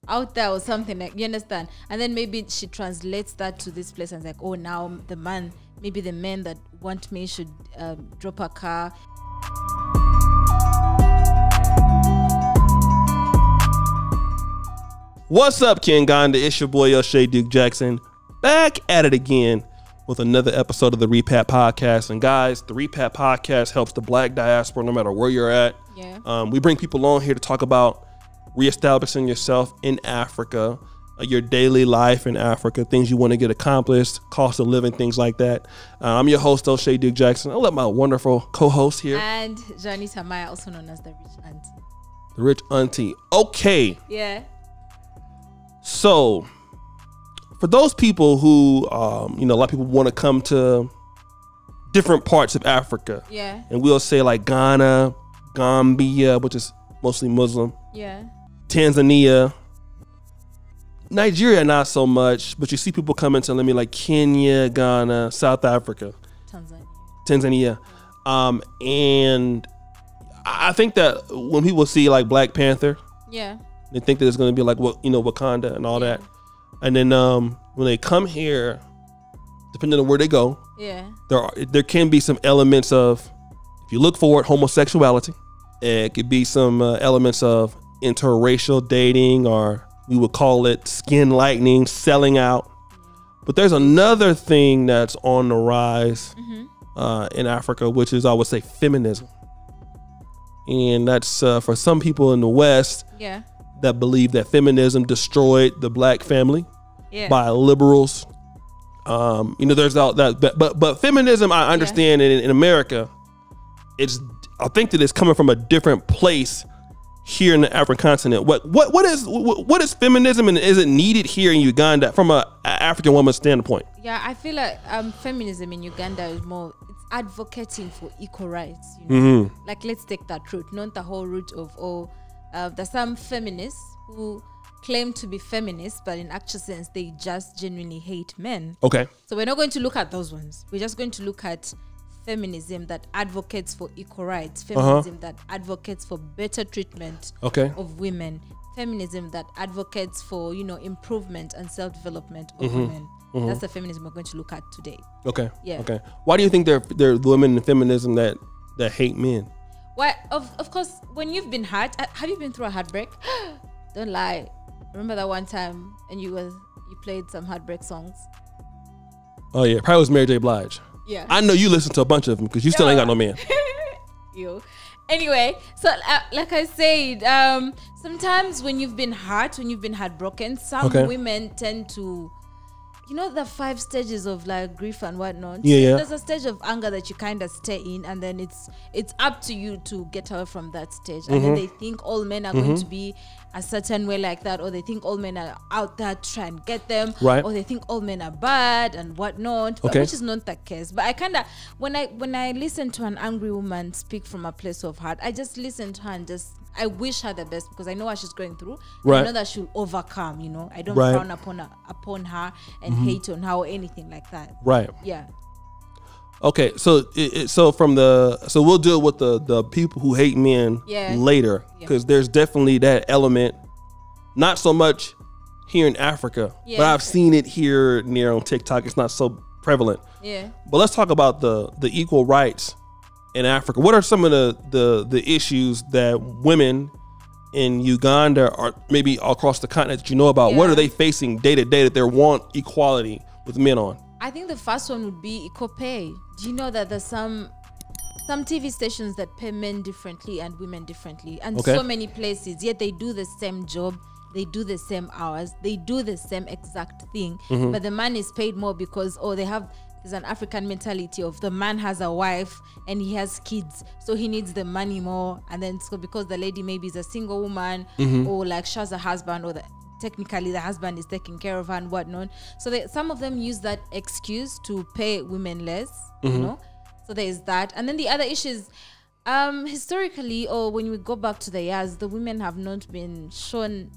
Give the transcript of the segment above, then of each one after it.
out there or something, like, you understand? And then maybe she translates that to this place and it's like, oh, now the man, maybe the men that want me should drop a car. What's up, Uganda? It's your boy O'Shea Duke Jackson, back at it again with another episode of the Repat podcast. And guys, the Repat podcast helps the Black diaspora no matter where you're at. Yeah. We bring people on here to talk about reestablishing yourself in Africa, your daily life in Africa, things you want to get accomplished, cost of living, things like that. I'm your host, O'Shea Duke Jackson. I'll let my wonderful co-host here. And Johnny Tamaya, also known as the Rich Auntie. The Rich Auntie. Okay. Yeah. So, for those people who, a lot of people want to come to different parts of Africa. Yeah. And we'll say like Ghana, Gambia, which is mostly Muslim. Yeah. Tanzania. Nigeria, not so much, but you see people coming telling me like Kenya, Ghana, South Africa. Tanzania. And I think that when people see like Black Panther. Yeah. They think that it's going to be like, Wakanda and all that. And then when they come here, depending on where they go, there can be some elements of, if you look for it, homosexuality. It could be some elements of interracial dating, or we would call it skin lightening, selling out. But there's another thing that's on the rise in Africa, which is, I would say, feminism. And that's for some people in the West. Yeah. That believe that feminism destroyed the Black family by liberals. There's all that, but feminism, I understand in America, I think that it's coming from a different place here in the African continent. What is feminism, and is it needed here in Uganda from an African woman's standpoint? Yeah, I feel like feminism in Uganda is more, it's advocating for equal rights. Like, let's take that route, not the whole route of there's some feminists who claim to be feminists, but in actual sense, they just genuinely hate men. Okay. So we're not going to look at those ones. We're just going to look at feminism that advocates for equal rights, feminism that advocates for better treatment of women, feminism that advocates for, improvement and self-development of women. That's the feminism we're going to look at today. Okay. Yeah. Okay. Why do you think there are women in feminism that hate men? Why? Of course, when you've been hurt, have you been through a heartbreak? Don't lie. Remember that one time and you played some heartbreak songs? Oh yeah, probably was Mary J. Blige. Yeah. I know you listen to a bunch of them because you still ain't got no man. Anyway, so like I said, sometimes when you've been hurt, when you've been heartbroken, some women tend to, the 5 stages of like grief and whatnot. Yeah. There's a stage of anger that you kind of stay in, and then it's up to you to get away from that stage. And then they think all men are going to be a certain way like that, or they think all men are out there to try and get them, or they think all men are bad and whatnot, which is not the case. But I kind of, when I listen to an angry woman speak from a place of heart, I just listen to her and I wish her the best, because I know what she's going through. Right. I know that she'll overcome, I don't frown upon her and hate on her or anything like that. Right. Yeah. Okay, so we'll deal with the people who hate men later, because there's definitely that element, not so much here in Africa, but I've seen it here near on TikTok. It's not so prevalent. Yeah. But let's talk about the equal rights in Africa. What are some of the issues that women in Uganda, or maybe across the continent, that you know about? What are they facing day to day that they want equality with men on? I think the first one would be equal pay. Do you know that there's some TV stations that pay men differently and women differently, and so many places, yet they do the same job, they do the same hours, they do the same exact thing, but the man is paid more because there's an African mentality of the man has a wife and he has kids, so he needs the money more. And then so because the lady maybe is a single woman, or like she has a husband, or technically the husband is taking care of her and whatnot. So some of them use that excuse to pay women less, So there is that. And then the other issue is, historically, or when we go back to the years, the women have not been shown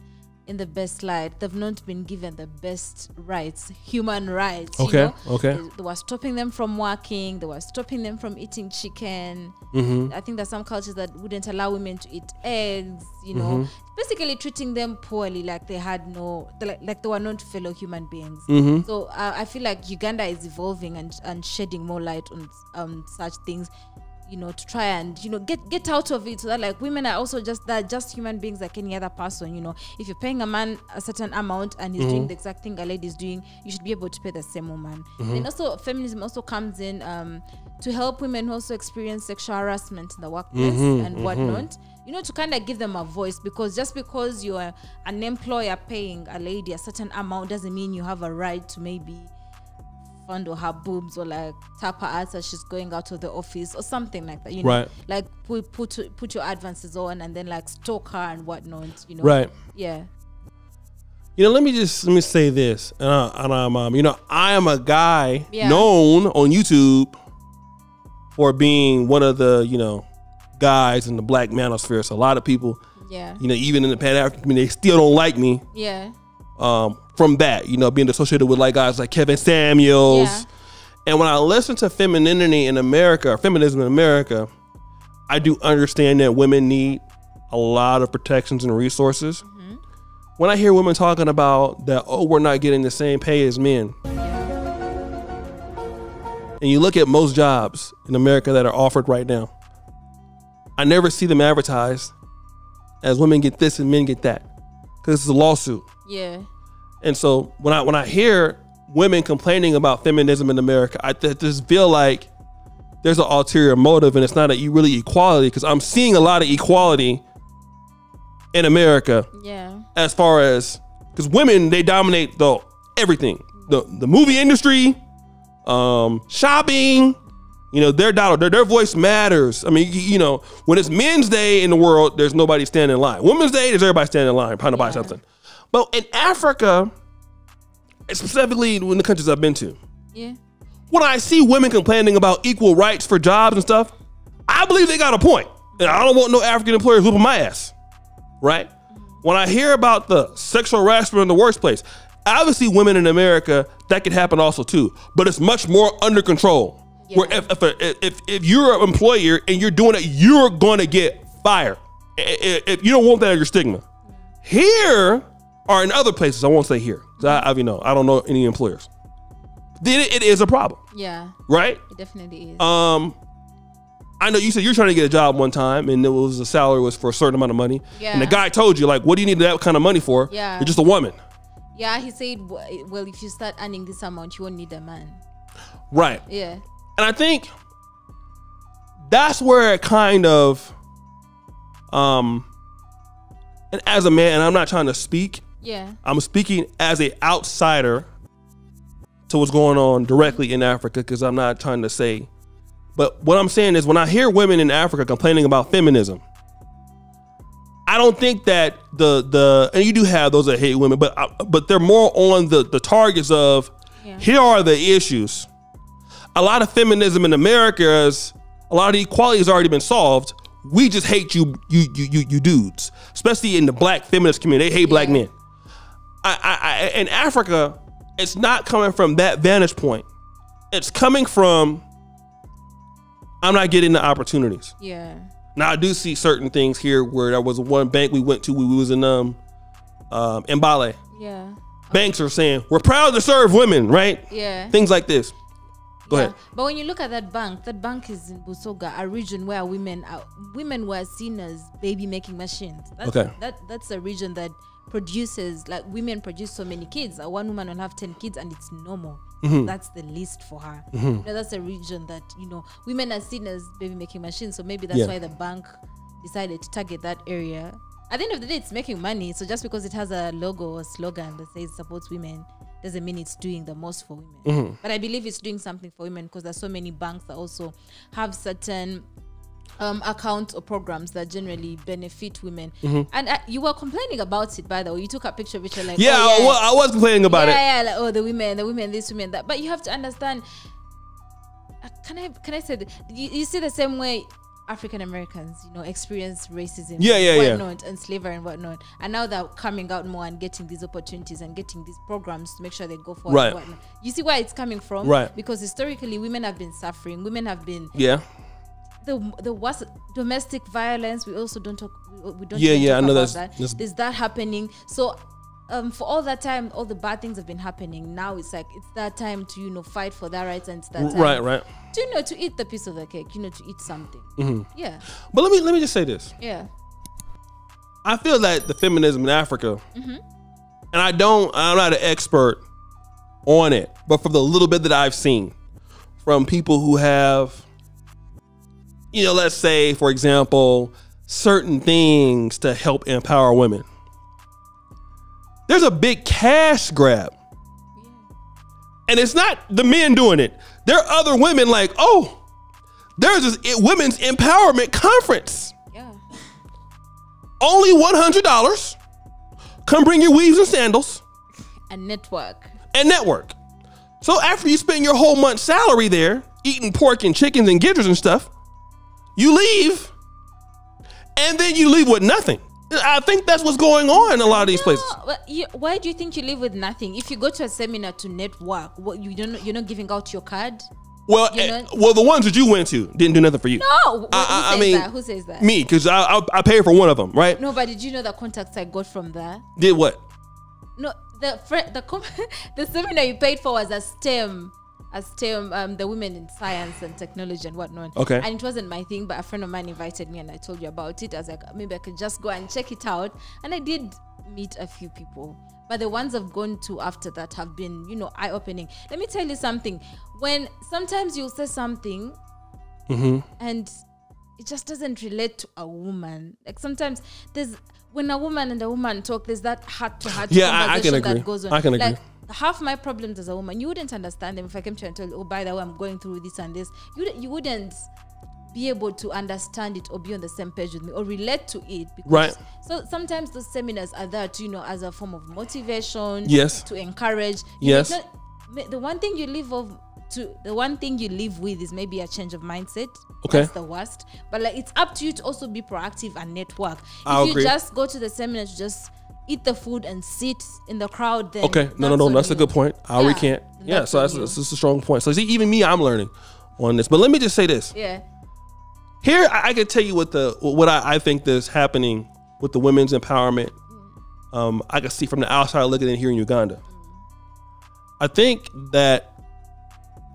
in the best light. They've not been given the best rights, human rights. Okay, you know? okay. They were stopping them from working. They were stopping them from eating chicken. I think there's some cultures that wouldn't allow women to eat eggs. You know, basically treating them poorly, like they had no, like they were not fellow human beings. So I feel like Uganda is evolving and shedding more light on such things. You know, to try and, you know, get out of it, so that like women are also just human beings like any other person. You know, if you're paying a man a certain amount and he's doing the exact thing a lady is doing, you should be able to pay the same woman. And also feminism also comes in to help women who also experience sexual harassment in the workplace and whatnot. You know, to kind of give them a voice, because just because you're an employer paying a lady a certain amount doesn't mean you have a right to maybe fondle her boobs or like tap her ass as she's going out of the office or something like that, you know, like put your advances on and then like stalk her and whatnot, you know. Yeah. You know, let me say this, and I'm you know, I am a guy known on YouTube for being one of the, you know, guys in the black manosphere. So a lot of people, you know, even in the Pan-African community, they still don't like me. From that, you know, being associated with like guys like Kevin Samuels. And when I listen to femininity in America, or feminism in America, I do understand that women need a lot of protections and resources. When I hear women talking about that, oh, we're not getting the same pay as men. And you look at most jobs in America that are offered right now, I never see them advertised as women get this and men get that, because it's a lawsuit. And so when I hear women complaining about feminism in America, I just feel like there's an ulterior motive, and it's not really equality, because I'm seeing a lot of equality in America. As far as, because women, they dominate everything, the movie industry, shopping. You know, their voice matters. I mean, you know, when it's Men's Day in the world, there's nobody standing in line. Women's Day, there's everybody standing in line trying to buy something. But in Africa, specifically in the countries I've been to, when I see women complaining about equal rights for jobs and stuff, I believe they got a point. And I don't want no African employers whooping my ass, right? When I hear about the sexual harassment in the workplace, obviously women in America, that could happen also too, but it's much more under control. Where if you're an employer and you're doing it, you're going to get fired. If you don't want that as your stigma. Here, or in other places, I won't say here, you know, I don't know any employers, then it is a problem. Right? It definitely is. I know you said you're trying to get a job one time, and the salary was for a certain amount of money, and the guy told you, like, what do you need that kind of money for? You're just a woman. He said, well, if you start earning this amount, you won't need a man. Right. And I think that's where it kind of, and as a man, and I'm not trying to speak, I'm speaking as an outsider to what's going on directly in Africa, because I'm not trying to say, but what I'm saying is, when I hear women in Africa complaining about feminism, I don't think that and you do have those that hate women, but they're more on the targets of, here are the issues. A lot of feminism in America is, a lot of the equality has already been solved. We just hate you dudes, especially in the black feminist community. They hate black men. In Africa, it's not coming from that vantage point. It's coming from, I'm not getting the opportunities. Now I do see certain things here, where there was one bank we went to, we was in Mbale. Banks are saying, we're proud to serve women, right? Things like this. Go ahead. But when you look at that bank is in Busoga, a region where women were seen as baby making machines. That's a region that produces, like, women produce so many kids. One woman will have 10 kids and it's normal. That's the least for her. You know, that's a region that, you know, women are seen as baby making machines. So maybe that's why the bank decided to target that area. At the end of the day, it's making money. So just because it has a logo or slogan that says supports women doesn't mean it's doing the most for women. But I believe it's doing something for women, because there's so many banks that also have certain accounts or programs that generally benefit women. And you were complaining about it, by the way. You took a picture which you're like, I was complaining about it. Like, oh, the women, this, women, that. But you have to understand, can I say that? You see the same way African Americans, you know, experience racism, whatnot, and slavery and whatnot, and now they're coming out more and getting these opportunities and getting these programs to make sure they go forward. Right. And whatnot. You see where it's coming from? Right. Because historically, women have been suffering. Women have been the worst domestic violence. We also don't talk. We don't. I know about that. There's that happening. So. For all that time, all the bad things have been happening. Now it's like it's that time to, you know, fight for that rights, and it's that time to, you know, to eat the piece of the cake, you know, to eat something. Yeah. But let me just say this. Yeah. I feel that the feminism in Africa, and I'm not an expert on it, but from the little bit that I've seen from people who have, you know, let's say, for example, certain things to help empower women. There's a big cash grab. Yeah. And it's not the men doing it. There are other women like, oh, there's this women's empowerment conference. Yeah. Only $100. Come bring your weaves and sandals. And network. So after you spend your whole month's salary there, eating pork and chickens and gizzards and stuff, you leave. And then you leave with nothing. I think that's what's going on in a lot of these places. Why do you think you live with nothing? If you go to a seminar to network, you're not giving out your card? Well, the ones that you went to didn't do nothing for you. No, who says that? Me, because I paid for one of them, right? No, but did you know the contacts I got from there? Did what? No, the seminar you paid for was a STEM, the women in science and technology and whatnot. Okay. And it wasn't my thing, but a friend of mine invited me and I told you about it. I was like, maybe I could just go and check it out. And I did meet a few people. But the ones I've gone to after that have been, you know, eye-opening. Let me tell you something. When sometimes you'll say something and it just doesn't relate to a woman. Like sometimes when a woman and a woman talk, there's that heart-to-heart conversation that goes on. I can agree. Like, half my problems as a woman, you wouldn't understand them if I came to you and told you, oh, by the way, I'm going through this and this. You wouldn't be able to understand it or be on the same page with me or relate to it. Because so sometimes those seminars are there to, you know, as a form of motivation. Yes. To encourage. Yes. The one thing you live with is maybe a change of mindset. Okay. That's the worst. But like it's up to you to also be proactive and network. If you just go to the seminar to just eat the food and sit in the crowd, then no, that's a good point. I'll recant. Yeah, so that's a strong point. So see, even me, I'm learning on this. But let me just say this. Yeah. Here, I can tell you what I think is happening with the women's empowerment. I can see from the outside looking in here in Uganda. I think that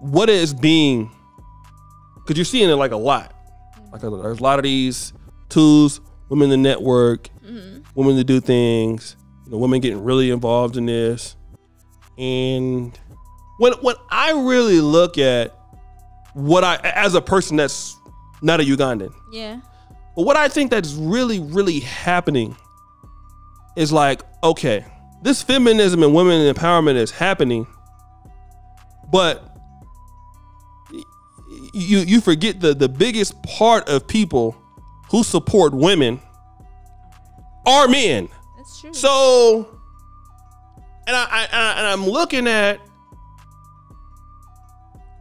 what is being, because you're seeing it like a lot. Like there's a lot of these tools, women to network, women to do things, you know, women getting really involved in this. And when I really look at as a person that's not a Ugandan, but what I think that's really, really happening is like, okay, this feminism and women empowerment is happening, but you forget the biggest part of people who support women are men. That's true. So, and I'm looking at,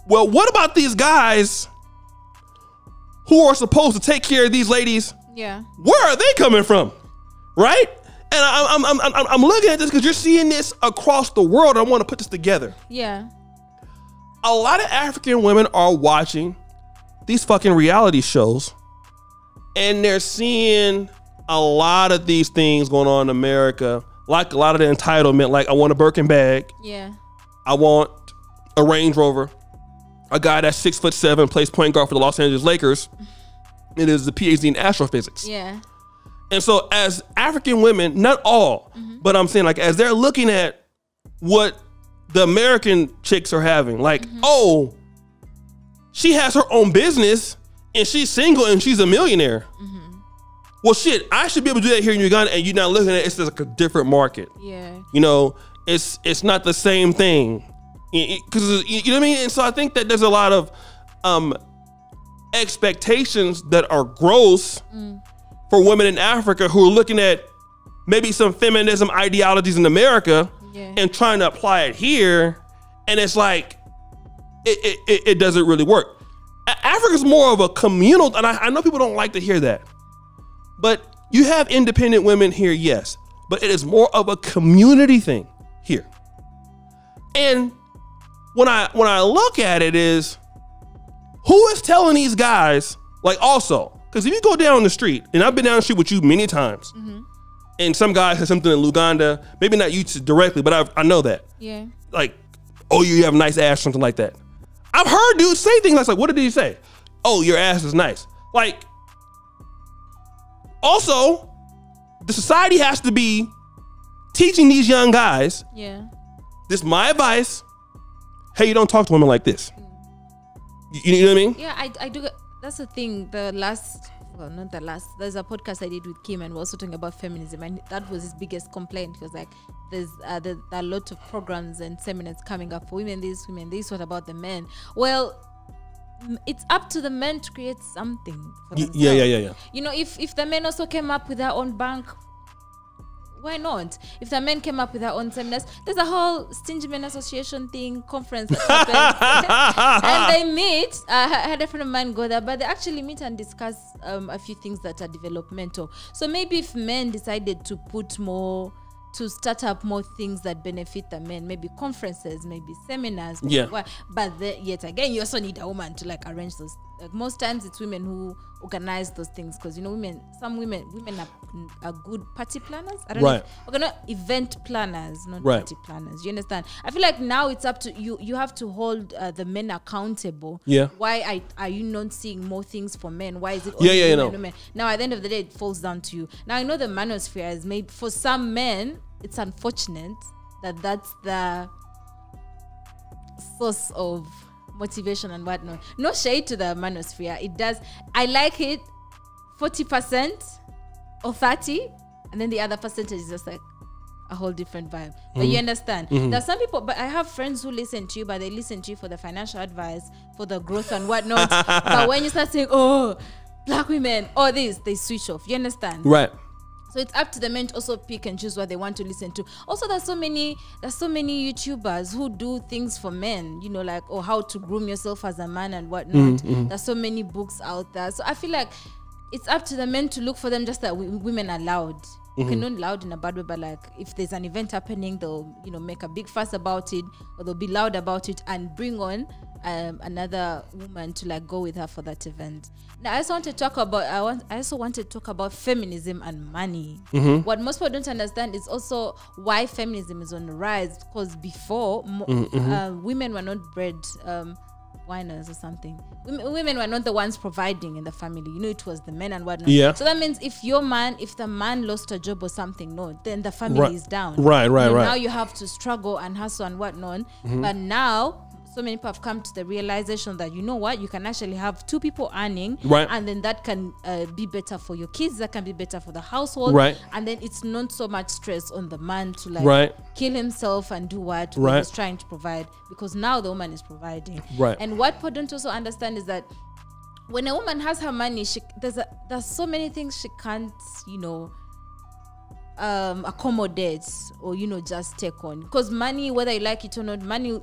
well, what about these guys who are supposed to take care of these ladies? Yeah. Where are they coming from? Right? And I'm looking at this because you're seeing this across the world. I want to put this together. Yeah. A lot of African women are watching these fucking reality shows and they're seeing a lot of these things going on in America, like a lot of the entitlement, like I want a Birkin bag. Yeah. I want a Range Rover. A guy that's 6'7", plays point guard for the Los Angeles Lakers. It is the PhD in astrophysics. Yeah. And so as African women, not all, but I'm saying like as they're looking at what the American chicks are having, like, oh, she has her own business and she's single and she's a millionaire. Well, shit, I should be able to do that here in Uganda, and you're not looking at it. It's just like a different market. Yeah. You know, it's not the same thing. Because you know what I mean? And so I think that there's a lot of expectations that are gross for women in Africa who are looking at maybe some feminism ideologies in America and trying to apply it here. And it's like, it doesn't really work. Africa's more of a communal, and I know people don't like to hear that, but you have independent women here, yes, but it is more of a community thing here. And when I look at it is, who is telling these guys, like, also, because if you go down the street, and I've been down the street with you many times, and some guy says something in Uganda, maybe not you directly, but I know that. Yeah. Like, oh, you have a nice ass, something like that. I've heard dudes say things like, what did he say? Oh, your ass is nice. Like, also, the society has to be teaching these young guys. Yeah. This is my advice. Hey, you don't talk to women like this. You know what I mean? Yeah, I do. That's the thing. Well, not the last. There's a podcast I did with Kim, and we're also talking about feminism, and that was his biggest complaint. He was like, there are a lot of programs and seminars coming up for women this, women this. What about the men? Well, it's up to the men to create something for themselves. Yeah. You know, if the men also came up with their own bank, why not? If the men came up with their own seminars, there's a whole Stingy Men Association conference that happens, and they meet. I had a friend of mine go there, but they actually meet and discuss a few things that are developmental. So maybe if men decided to start up more things that benefit the men, maybe conferences, maybe seminars, but yet again, you also need a woman to like arrange those. Like most times it's women who organize those things, because you know some women are good party planners. I don't know. We're gonna event planners, not party planners. You understand? I feel like now it's up to you. You have to hold the men accountable. Yeah. Why are you not seeing more things for men? Why is it only women? Now at the end of the day, it falls down to you. Now I know the manosphere is maybe for some men. It's unfortunate that that's the source of motivation and whatnot. No shade to the manosphere. It does. I like it 40% or 30%, and then the other percentage is just like a whole different vibe. But you understand? There's some people, but I have friends who listen to you, but they listen to you for the financial advice, for the growth and whatnot. But when you start saying, oh, black women, all this, they switch off. You understand? Right. So it's up to the men to also pick and choose what they want to listen to. Also, there's so many YouTubers who do things for men, you know, like, oh, how to groom yourself as a man and whatnot. There's so many books out there. So I feel like it's up to the men to look for them, just that women are loud. Okay, not loud in a bad way, but like if there's an event happening, they'll, you know, make a big fuss about it, or they'll be loud about it and bring on another woman to like go with her for that event. Now I also want to talk about feminism and money. What most people don't understand is also why feminism is on the rise, because before women were not bred whiners or something. Women were not the ones providing in the family. You know, it was the men and whatnot. Yeah. So that means if the man lost a job or something, then the family is down. Right. Now you have to struggle and hustle and whatnot. But now so many people have come to the realization that, you know what, you can actually have two people earning, and then that can be better for your kids, that can be better for the household, and then it's not so much stress on the man to like kill himself and do what he's trying to provide, because now the woman is providing. And what people don't also understand is that when a woman has her money, there's so many things she can't, you know, accommodate or, you know, just take on, because money, whether you like it or not, money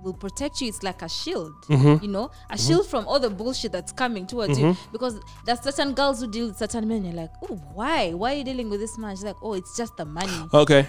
will protect you. It's like a shield, you know, a shield from all the bullshit that's coming towards you, because there's certain girls who deal with certain men. You're like, oh, why are you dealing with this man? She's like, oh, it's just the money.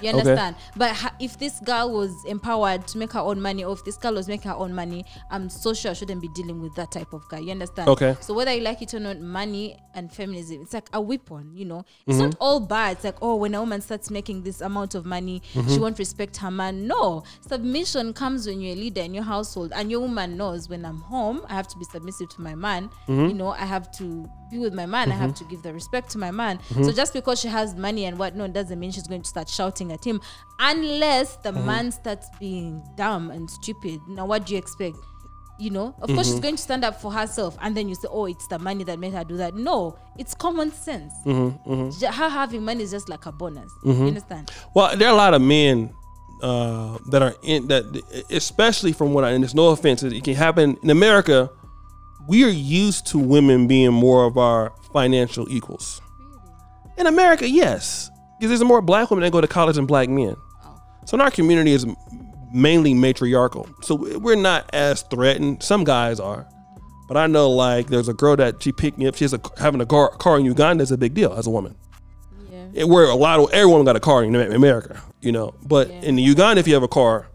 You understand? But if this girl was empowered to make her own money, or if this girl was making her own money, I'm so sure I shouldn't be dealing with that type of guy. You understand? So whether you like it or not, money and feminism, it's like a weapon, you know. It's not all bad. It's like, oh, when a woman starts making this amount of money, she won't respect her man. No, submission comes when you're a leader in your household, and your woman knows, when I'm home, I have to be submissive to my man. You know, I have to be with my man. I have to give the respect to my man. So just because she has money and whatnot doesn't mean she's going to start shouting at him, unless the man starts being dumb and stupid. Now what do you expect? You know, of course she's going to stand up for herself, and then you say, oh, it's the money that made her do that. No, it's common sense. Her having money is just like a bonus. You understand? Well, there are a lot of men that are in that, especially from what and there's no offense, it can happen in America. We are used to women being more of our financial equals. In America, yes, because there's more black women that go to college than black men. So in our community is mainly matriarchal, so we're not as threatened. Some guys are, But I know like there's a girl that she picked me up. She's having a car in Uganda is a big deal as a woman. Yeah. Where everyone got a car in America, you know. But in the Uganda, if you have a car,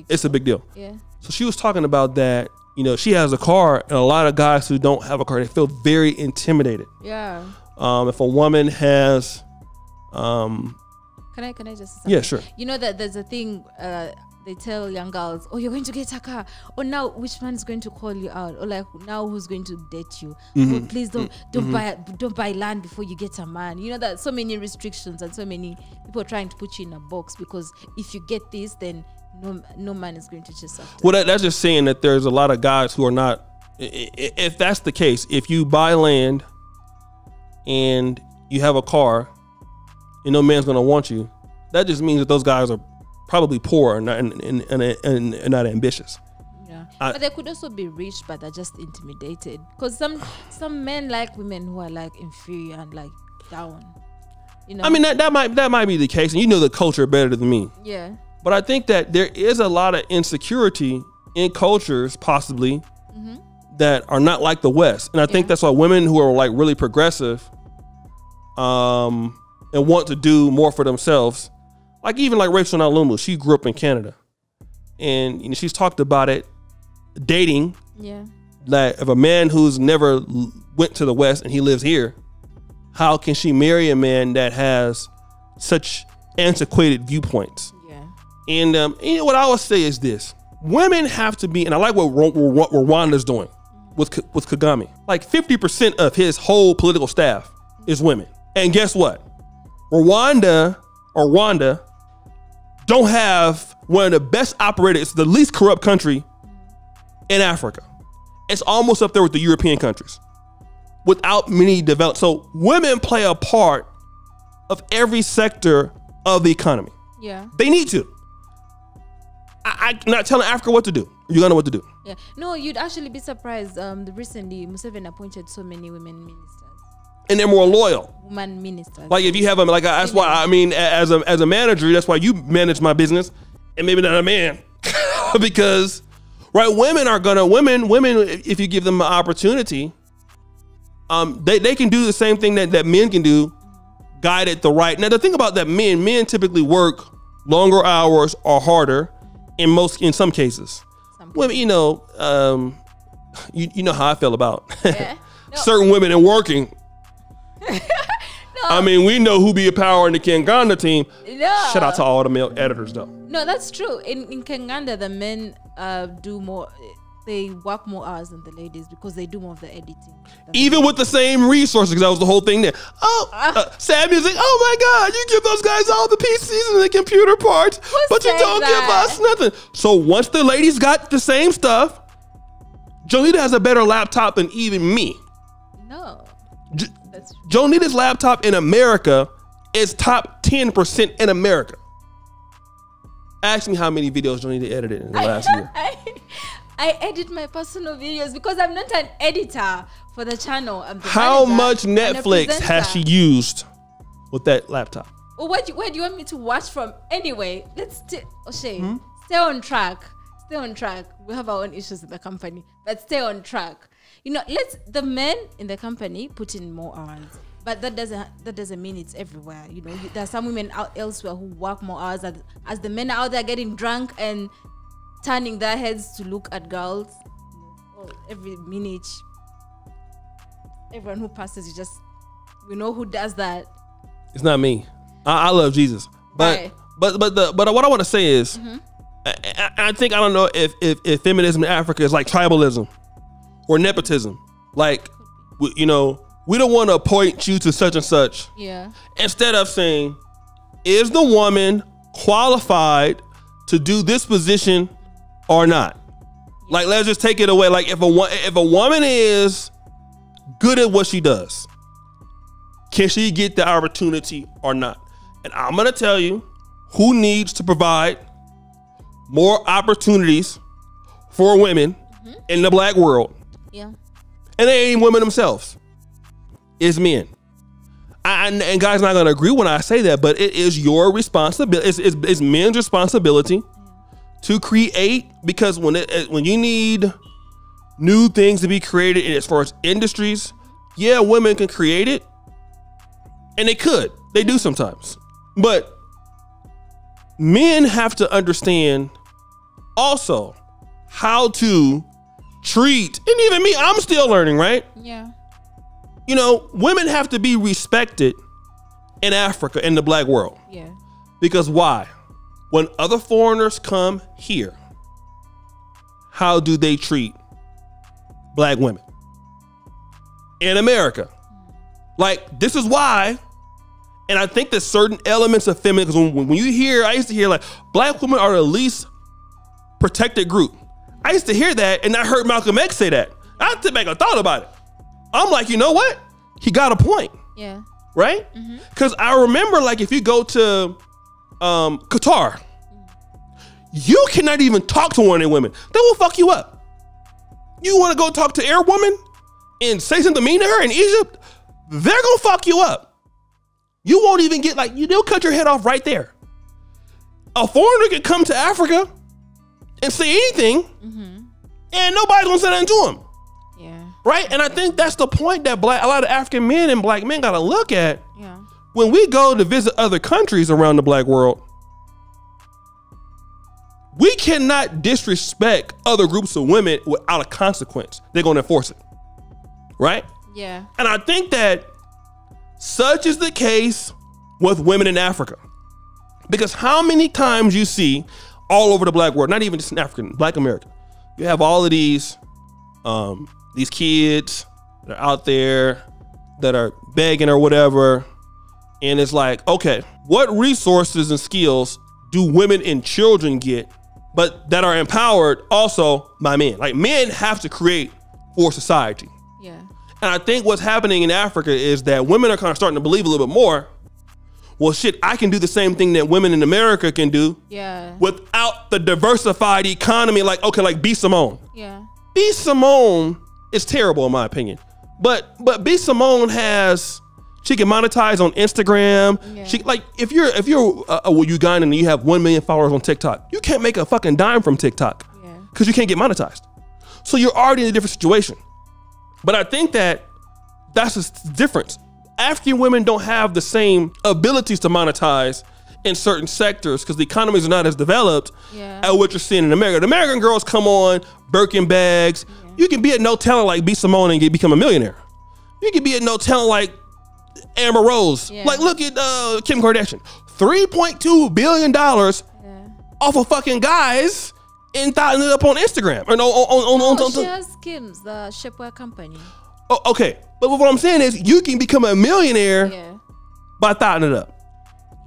it's a big deal. Yeah. So she was talking about that. You know, she has a car, and a lot of guys who don't have a car, they feel very intimidated. Yeah. If a woman has, can I just say yeah, sure. You know that there's a thing. They tell young girls, oh, you're going to get a car. Or now, which man is going to call you out? Or like, now who's going to date you? Oh, please don't buy land before you get a man. You know that so many restrictions and so many people trying to put you in a box because if you get this, then no man is going to chase after. Well, that's just saying that there's a lot of guys who are not. If that's the case, if you buy land and you have a car and no man's going to want you, that just means that those guys are probably poor and not ambitious. Yeah, but they could also be rich, but they're just intimidated because some men like women who are like inferior and like down. You know, I mean that might be the case, and you know the culture better than me. Yeah, but I think that there is a lot of insecurity in cultures possibly that are not like the West, and I think that's why women who are like really progressive, and want to do more for themselves. Like even like Rachel Nalumu, she grew up in Canada, and you know, she's talked about it, dating. Yeah. Like if a man who's never went to the West and he lives here, how can she marry a man that has such antiquated viewpoints? Yeah. And you know what I always say is this: women have to be, and I like what Rwanda's doing with Kagame. Like 50% of his whole political staff is women, and guess what? Rwanda don't have one of the best operated, it's the least corrupt country in Africa. It's almost up there with the European countries without many developed. So women play a part of every sector of the economy. Yeah. They need to. I'm not telling Africa what to do. Uganda what to do. Yeah. No, you'd actually be surprised. Recently, Museveni appointed so many women ministers. And they're more loyal. Woman ministers. Like if you have them, like that's why I mean, as a manager, that's why you manage my business, and maybe not a man, because right, women if you give them an opportunity, they can do the same thing that men can do, guided the right. Now the thing about that, men typically work longer hours or harder in some cases. Women, you know how I feel about certain women and working. No. I mean, we know who be a power in the Kanganda team. No. Shout out to all the male editors, though. No, that's true. In Kanganda, the men do more. They work more hours than the ladies because they do more of the editing. Even with the same resources, because that was the whole thing there. Samuel's like, oh my God, you give those guys all the PCs and the computer parts, but you don't give us nothing. So once the ladies got the same stuff, Jonita has a better laptop than even me. No. Jonita's laptop in America is top 10% in America. Ask me how many videos Jonita edited in the last year. I edit my personal videos because I'm not an editor for the channel. How much Netflix has she used with that laptop? Well, where do you want me to watch from? Anyway, let's stay on track. Stay on track. We have our own issues in the company, but stay on track. You know, the men in the company put in more hours, but that doesn't mean it's everywhere. You know, there are some women out elsewhere who work more hours as the men are out there getting drunk and turning their heads to look at girls. Every minute, everyone who passes, we know who does that. It's not me. I love Jesus, but right. but what I want to say is, I don't know if feminism in Africa is like tribalism or nepotism. Like, you know, we don't want to appoint you to such and such. Yeah. Instead of saying, is the woman qualified to do this position or not? Like, let's just take it away. Like, if a woman is good at what she does, can she get the opportunity or not? And I'm going to tell you who needs to provide more opportunities for women in the black world. Yeah. And they ain't women themselves. It's men. And guys not going to agree when I say that, but it is your responsibility. It's men's responsibility to create, because when you need new things to be created. And as far as industries, yeah, women can create it. And they could. They do sometimes. But men have to understand also how to treat, and even me, I'm still learning, right? Yeah. You know, women have to be respected in Africa, in the black world. Yeah. Because why? When other foreigners come here, how do they treat black women in America? Like, this is why. And I think that certain elements of feminism, when you hear, I used to hear like, black women are the least protected group. I used to hear that, and I heard Malcolm X say that. I had to make a thought about it. I'm like, you know what? He got a point. Yeah. Right? Because I remember, like, if you go to Qatar, you cannot even talk to one of their women. They will fuck you up. You want to go talk to an Arab woman and say something mean to her in Egypt, they're going to fuck you up. You won't even get, like, they'll cut your head off right there. A foreigner can come to Africa and say anything, and nobody's going to say nothing to him. Yeah. Right? And I think that's the point that a lot of African men and black men got to look at. Yeah. When we go to visit other countries around the black world, we cannot disrespect other groups of women without a consequence. They're going to enforce it. Right? Yeah. And I think that such is the case with women in Africa. Because how many times you see all over the black world, not even just in Africa, black America, you have all of these kids that are out there that are begging or whatever. And it's like, okay, what resources and skills do women and children get, but that are empowered also by men? Like, men have to create for society. Yeah. And I think what's happening in Africa is that women are kind of starting to believe a little bit more, well, shit, I can do the same thing that women in America can do. Yeah. Without the diversified economy. Like, okay, like B. Simone. Yeah. B. Simone is terrible in my opinion. But B. Simone she can monetize on Instagram. Yeah. She, like, if you're a Ugandan and you have 1 million followers on TikTok, you can't make a fucking dime from TikTok. Yeah. Because you can't get monetized. So you're already in a different situation. But I think that that's the difference. African women don't have the same abilities to monetize in certain sectors because the economies are not as developed as what you're seeing in America. The American girls come on Birkin bags. Yeah. You can be at no talent like B. Simone and become a millionaire. You can be at no talent like Amber Rose. Yeah. Like, look at Kim Kardashian. $3.2 billion off of fucking guys and thotting it up on Instagram. Or she has Kim's, the shapewear company. Oh, okay. But what I'm saying is you can become a millionaire by thotting it up.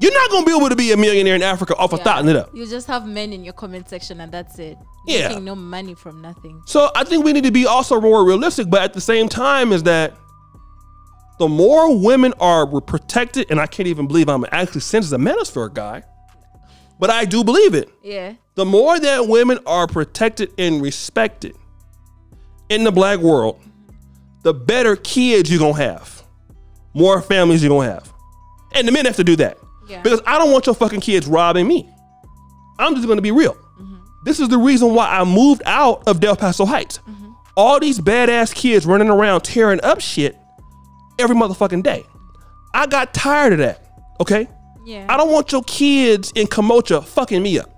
You're not going to be able to be a millionaire in Africa off of thotting it up. You just have men in your comment section and that's it. You're making no money from nothing. So I think we need to be also more realistic, but at the same time is that the more women are protected, and I can't even believe I'm actually sent as a manosphere guy, but I do believe it. Yeah. The more that women are protected and respected in the black world, the better kids you're going to have. More families you're going to have. And the men have to do that. Yeah. Because I don't want your fucking kids robbing me. I'm just going to be real. This is the reason why I moved out of Del Paso Heights. All these badass kids running around tearing up shit every motherfucking day. I got tired of that. Okay? Yeah. I don't want your kids in Kamocha fucking me up.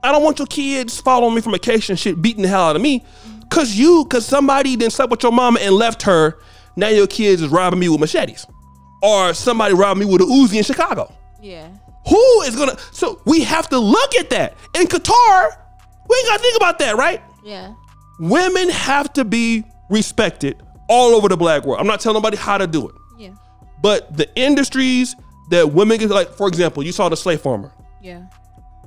I don't want your kids following me from vacation shit, beating the hell out of me. Cause somebody didn't sleep with your mama and left her. Now your kids is robbing me with machetes. Or somebody robbed me with a Uzi in Chicago. Yeah. Who is gonna, so we have to look at that. In Qatar, we ain't gotta think about that, right? Yeah. Women have to be respected all over the black world. I'm not telling nobody how to do it. Yeah. But the industries that women get, like, for example, you saw the slave farmer. Yeah.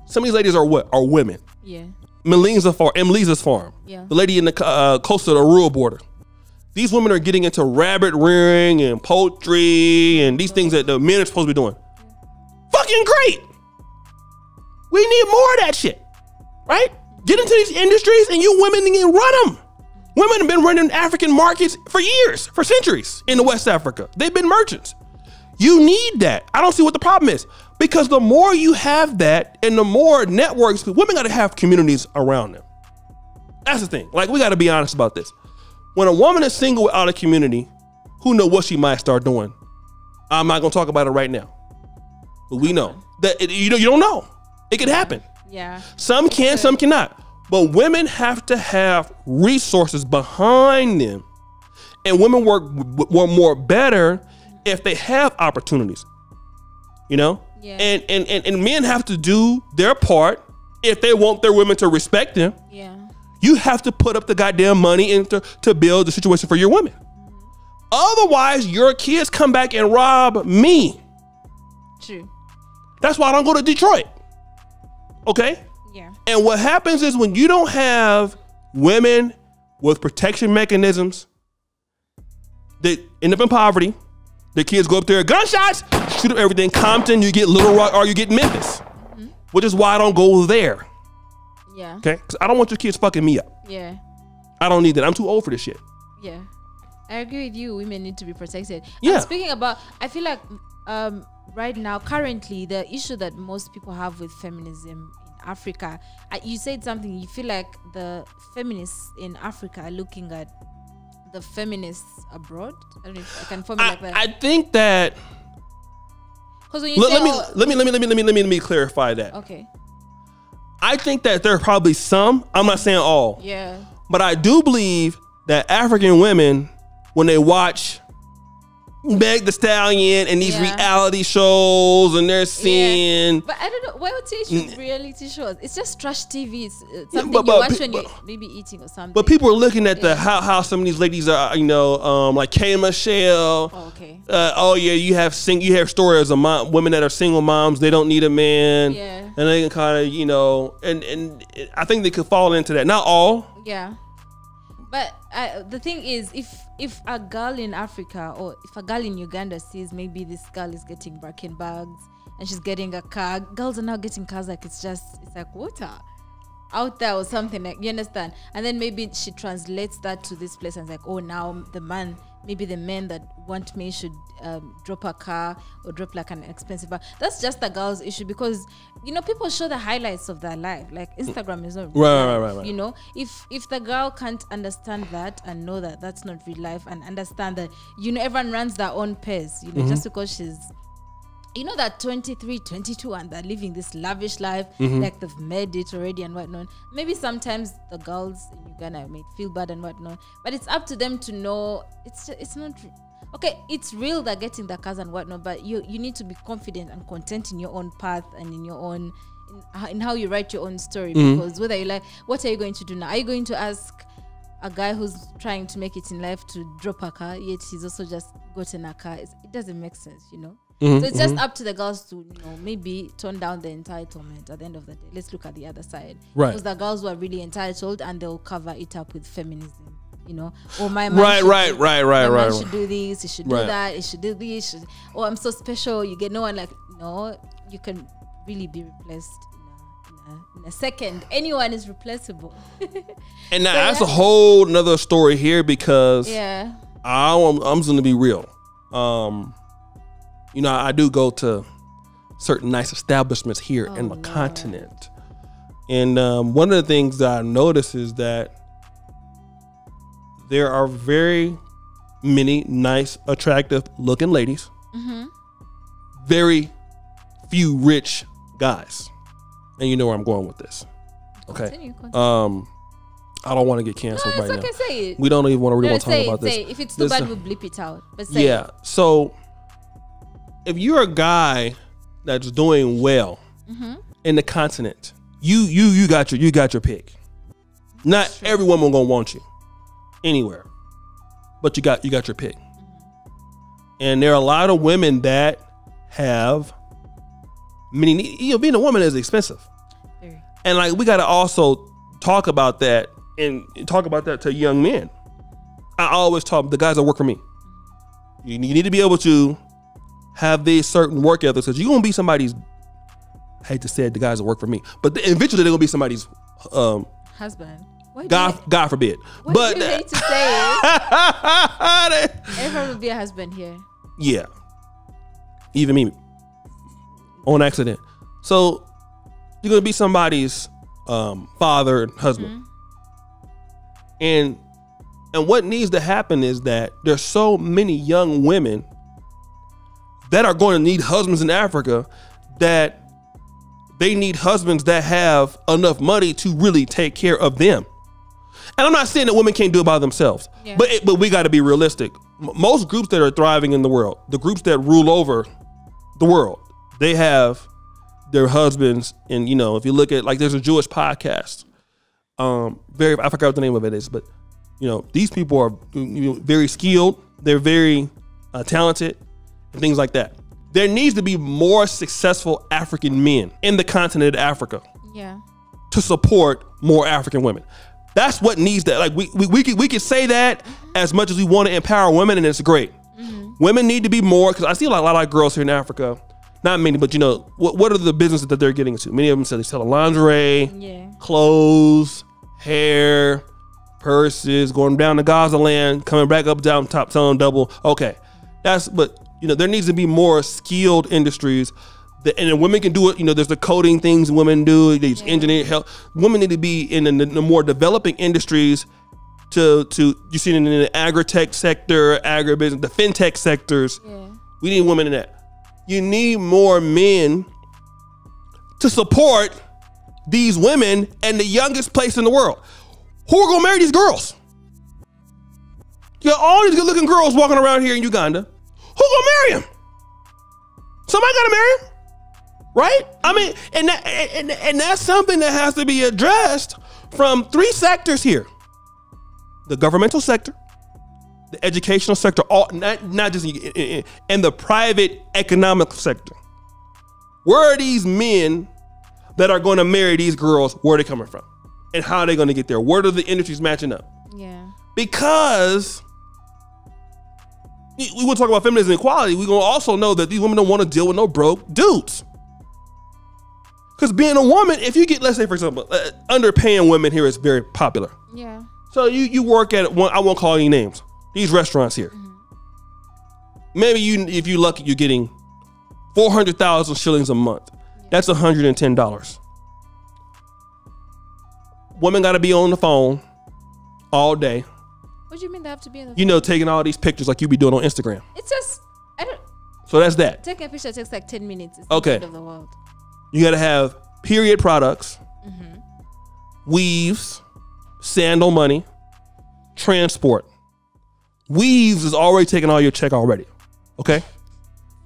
Some of these ladies are what? Are women. Yeah. Mlisa's farm. Yeah. The lady in the coast of the rural border. These women are getting into rabbit rearing and poultry and these things that the men are supposed to be doing. Fucking great. We need more of that shit, right? Get into these industries and you women can run them. Women have been running African markets for years, for centuries in West Africa. They've been merchants. You need that. I don't see what the problem is. Because the more you have that and the more networks, women got to have communities around them. That's the thing. Like, we got to be honest about this. When a woman is single without a community, who knows what she might start doing? I'm not going to talk about it right now. But we know that you don't know. It could happen. Yeah. Some can, some cannot. But women have to have resources behind them. And women work more better if they have opportunities. You know? Yeah. And men have to do their part if they want their women to respect them. Yeah. You have to put up the goddamn money to build the situation for your women. Otherwise, your kids come back and rob me. True. That's why I don't go to Detroit. Okay? Yeah. And what happens is when you don't have women with protection mechanisms, they end up in poverty. The kids go up there, gunshots, shoot up everything. Compton, you get Little Rock, or you get Memphis. Which is why I don't go there. Yeah. Okay? Because I don't want your kids fucking me up. Yeah. I don't need that. I'm too old for this shit. Yeah. I agree with you. Women need to be protected. Yeah. And speaking about, I feel like right now, currently, the issue that most people have with feminism in Africa, you said something, you feel like the feminists in Africa are looking at the feminists abroad. I don't know if I can formulate like that. I think that. Because when you let me clarify that. Okay. I think that there are probably some. I'm not saying all. Yeah. But I do believe that African women, when they watch Meg the Stallion and these reality shows, and they're seeing. But I don't know. Why would you choose reality shows? It's just trash TV. It's something you watch when you're maybe eating or something. But people are looking at the how some of these ladies are, like K. Michelle. Oh, okay. You have stories of women that are single moms. They don't need a man. Yeah. And they can kind of, and I think they could fall into that. Not all. Yeah. But the thing is, if a girl in Africa or if a girl in Uganda sees maybe this girl is getting Birkin bags and she's getting a car, girls are now getting cars like it's like water out there or something, like, you understand? And then maybe she translates that to this place and it's like, oh, now maybe the men that want me should drop a car or drop like an expensive car. That's just the girl's issue because, people show the highlights of their life. Like Instagram is not real life. Right. If the girl can't understand that and know that that's not real life and understand that, everyone runs their own pace, just because she's, that 23, 22 and they're living this lavish life, like they've made it already and whatnot. Maybe sometimes the girls in Uganda may feel bad and whatnot, but it's up to them to know it's not okay. It's real they're getting the cars and whatnot, but you need to be confident and content in your own path and in your own in how you write your own story. Because whether you like, what are you going to do now? Are you going to ask a guy who's trying to make it in life to drop a car, yet he's also just gotten a car? It doesn't make sense, So it's just up to the girls to, maybe tone down the entitlement at the end of the day. Let's look at the other side. Right. Because the girls who are really entitled and they'll cover it up with feminism, Or my man man should do this, he should do that, he should do this. I'm so special. You get no one like, no, you can really be replaced in a second. Anyone is replaceable. And now that's a whole nother story here because I'm just going to be real. I do go to certain nice establishments here in the continent. And one of the things that I notice is that there are very many nice, attractive looking ladies. Very few rich guys. And you know where I'm going with this. Okay. Continue. I don't want to get canceled right now. Okay, say it. We don't even want to talk about this. If it's too bad, we'll bleep it out. But say it. So if you're a guy that's doing well in the continent, you got your pick. Not every woman gonna want you anywhere, but you got your pick. And there are a lot of women that have many. Being a woman is expensive, and like we got to also talk about that and talk about that to young men. I always talk the guys that work for me. You need to be able to have these certain work ethics because you're gonna be somebody's. I hate to say it, the guys that work for me, but eventually they're gonna be somebody's husband. God forbid. But you hate to say it. Everyone will be a husband here. Yeah, even me on accident. So you're gonna be somebody's father and husband. And what needs to happen is that there's so many young women that are going to need husbands in Africa that they need husbands that have enough money to really take care of them. And I'm not saying that women can't do it by themselves, but we got to be realistic. Most groups that are thriving in the world, the groups that rule over the world, they have their husbands. And, you know, if you look at, like, there's a Jewish podcast, I forgot what the name of it is, but, you know, these people are, you know, very skilled. They're very talented and things like that. There needs to be more successful African men in the continent of Africa to support more African women. That's what needs that. Like, we could say that as much as we want to empower women, and it's great. Women need to be more, because I see a lot of girls here in Africa, not many, but, you know, what are the businesses that they're getting into? Many of them say they sell lingerie, clothes, hair, purses, going down to Gaza land, coming back up, down top, selling double. Okay, but, you know, there needs to be more skilled industries. And then women can do it. You know, there's the coding things women do. These engineering help. Women need to be in the more developing industries. You see it in the agri-tech sector, agribusiness, the fintech sectors. We need women in that. You need more men to support these women and the youngest place in the world. Who are gonna marry these girls? You got all these good-looking girls walking around here in Uganda. Who gonna marry them? Somebody gotta marry them. Right? I mean, and that's something that has to be addressed from three sectors here: the governmental sector, the educational sector, not just, and the private economic sector. Where are these men that are going to marry these girls? Where are they coming from, and how are they going to get there? Where are the industries matching up? Because we want to talk about feminism and equality. We're going to also know that these women don't want to deal with no broke dudes. Because being a woman, if you get, let's say, for example, underpaying women here is very popular. So you work at one, I won't call any names, these restaurants here. Maybe if you're lucky, you're getting 400,000 shillings a month. That's $110. Women got to be on the phone all day. What do you mean they have to be on the phone? You know, taking all these pictures like you be doing on Instagram. It's just, so that's that. Taking a picture takes like 10 minutes. It's okay. The end of the world. You got to have period products, weaves, sandal money, transport. Weaves is already taking all your check already. Okay?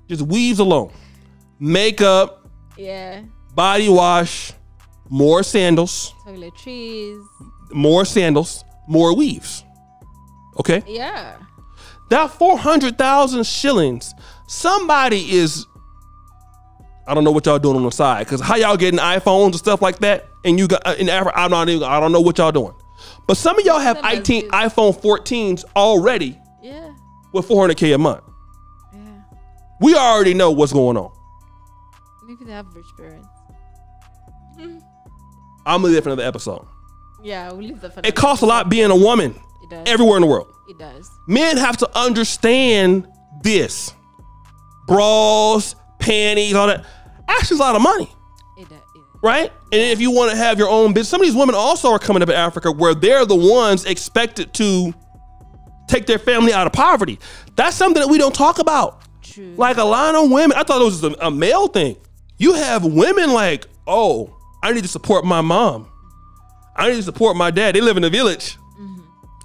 Just weaves alone. Makeup. Body wash. More sandals. Toiletries. More sandals. More weaves. Okay? That 400,000 shillings, somebody is, I don't know what y'all doing on the side, because how y'all getting iPhones and stuff like that, and you got in Africa, I don't know what y'all doing, but some of y'all have iPhone 14s already, with 400K a month. We already know what's going on. Maybe they have rich parents. I'm gonna leave that for another episode. We'll leave that for another It costs a lot being a woman. It does. Everywhere in the world. It does. Men have to understand this. Bras, panties, all that. Actually, a lot of money. Right? And if you want to have your own business, some of these women also are coming up in Africa where they're the ones expected to take their family out of poverty. That's something that we don't talk about. True. Like a lot of women, I thought it was a male thing. You have women like, oh, I need to support my mom. I need to support my dad. They live in the village.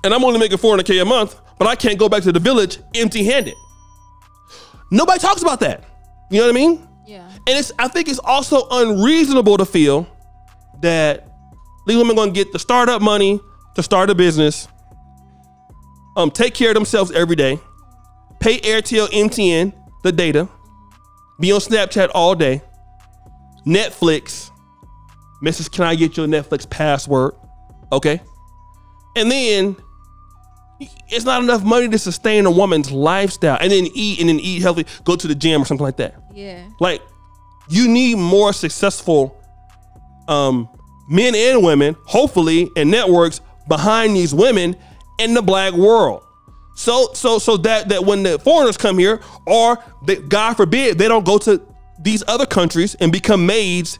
And I'm only making 400K a month, but I can't go back to the village empty-handed. Nobody talks about that. You know what I mean? And I think it's also unreasonable to feel that these women are going to get the startup money to start a business, take care of themselves every day, pay Airtel, MTN, the data, be on Snapchat all day, Netflix, Mrs. Can I get your Netflix password? Okay. And then it's not enough money to sustain a woman's lifestyle, and then eat healthy, go to the gym or something like that. Like, you need more successful men and women, hopefully, and networks behind these women in the black world. So that when the foreigners come here, or God forbid, they don't go to these other countries and become maids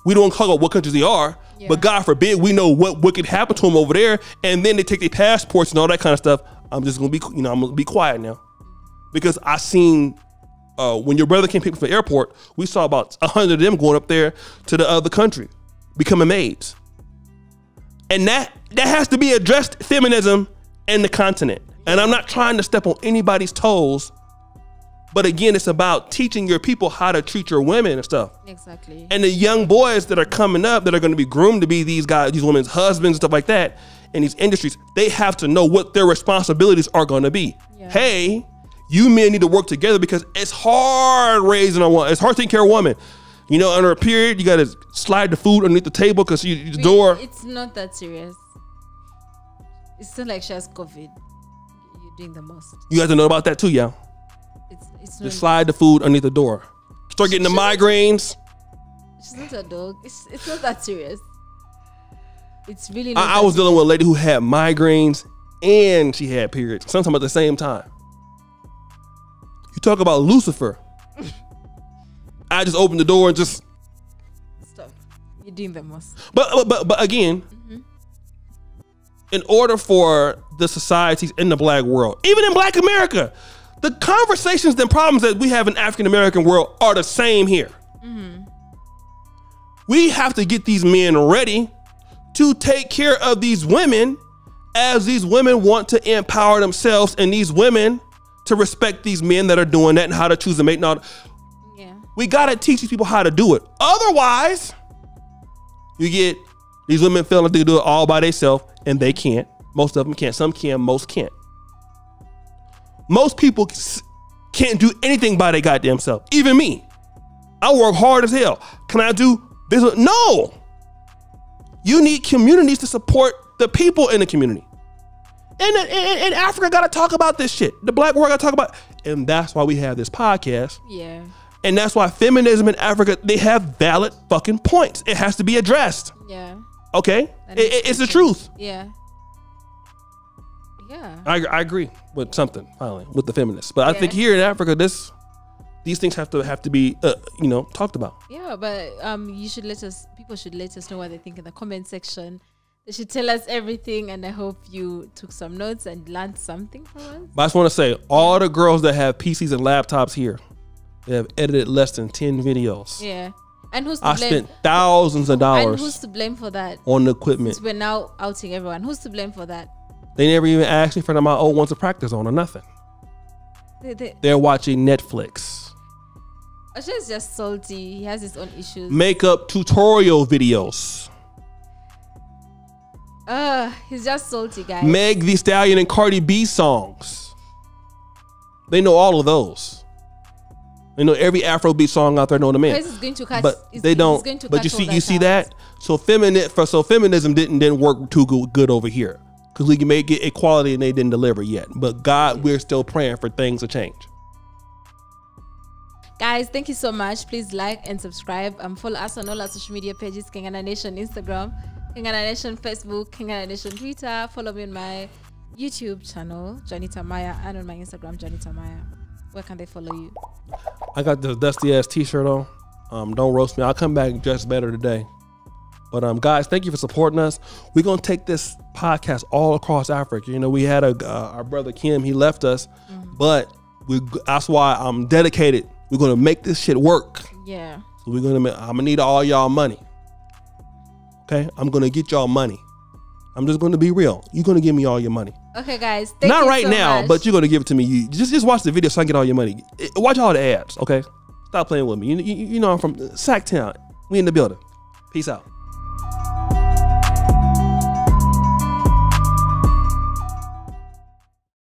We don't talk about what countries they are, but God forbid we know what could happen to them over there, and then they take their passports and all that kind of stuff. I'm just gonna be, I'm gonna be quiet now, because I seen when your brother came pick me from the airport, we saw about 100 of them going up there to the other country, becoming maids, and that has to be addressed. Feminism in the continent, and I'm not trying to step on anybody's toes. But again, it's about teaching your people how to treat your women and stuff. Exactly. And the young boys that are coming up that are going to be groomed to be these guys, these women's husbands and stuff like that in these industries, they have to know what their responsibilities are going to be. Yeah. Hey, you men need to work together, because it's hard raising a woman. It's hard taking care of a woman. You know, under a period, you got to slide the food underneath the table because the door. It's not that serious. It's not like she has COVID. You're doing the most. You guys know about that too, yeah? Just slide the food underneath the door. Start getting the migraines. She's not a dog. It's not that serious. It's really not. I was dealing with a lady who had migraines and she had periods, sometimes at the same time. You talk about Lucifer. I just opened the door and just stop. You're doing the most. But again, in order for the societies in the black world, even in Black America, the conversations and problems that we have in African American world are the same here. We have to get these men ready to take care of these women, as these women want to empower themselves, and these women to respect these men that are doing that and how to choose a mate. Now, we got to teach these people how to do it. Otherwise, you get these women feeling like they do it all by themselves, and they can't. Most of them can't. Some can, most can't. Most people can't do anything by their goddamn self. Even me. I work hard as hell. Can I do business? No. You need communities to support the people in the community. And Africa got to talk about this shit. The black world got to talk about it. And that's why we have this podcast. Yeah. And that's why feminism in Africa, they have valid fucking points. It has to be addressed. Yeah. Okay? It's the truth. Yeah. Yeah, I agree with something finally with the feminists, but I think here in Africa, these things have to be talked about. Yeah, but you should people should let us know what they think in the comment section. They should tell us everything, and I hope you took some notes and learned something from us. But I just want to say, all the girls that have PCs and laptops here, they have edited less than 10 videos. Yeah. And who's to blame? I spent thousands of dollars. And who's to blame for that? On the equipment. Since we're now outing everyone. Who's to blame for that? They never even asked me for my old ones to practice on or nothing. They're watching Netflix. Osha's just salty. He has his own issues. Makeup tutorial videos. He's just salty, guys. Meg Thee Stallion and Cardi B songs. They know all of those. They know every Afrobeat song out there known to man. But they don't. But you see that? So feminism didn't work too good over here. Because we can make it equality and they didn't deliver yet. But God, we're still praying for things to change. Guys, thank you so much. Please like and subscribe. Follow us on all our social media pages. Kingana Nation Instagram, Kingana Nation Facebook, Kingana Nation Twitter. Follow me on my YouTube channel, Janita Maya, and on my Instagram, Janita Maya. Where can they follow you? I got the dusty ass t-shirt on. Don't roast me. I'll come back dressed better today. But guys, thank you for supporting us. We're gonna take this podcast all across Africa. You know, we had our brother Kim. He left us, but that's why I'm dedicated. We're gonna make this shit work. Yeah. So I'm gonna need all y'all money. Okay, I'm gonna get y'all money. I'm just gonna be real. You're gonna give me all your money. Okay, guys. Thank you so much. Not right now, but you're gonna give it to me. You just watch the video so I can get all your money. Watch all the ads. Okay. Stop playing with me. You know I'm from Sacktown. We in the building. Peace out.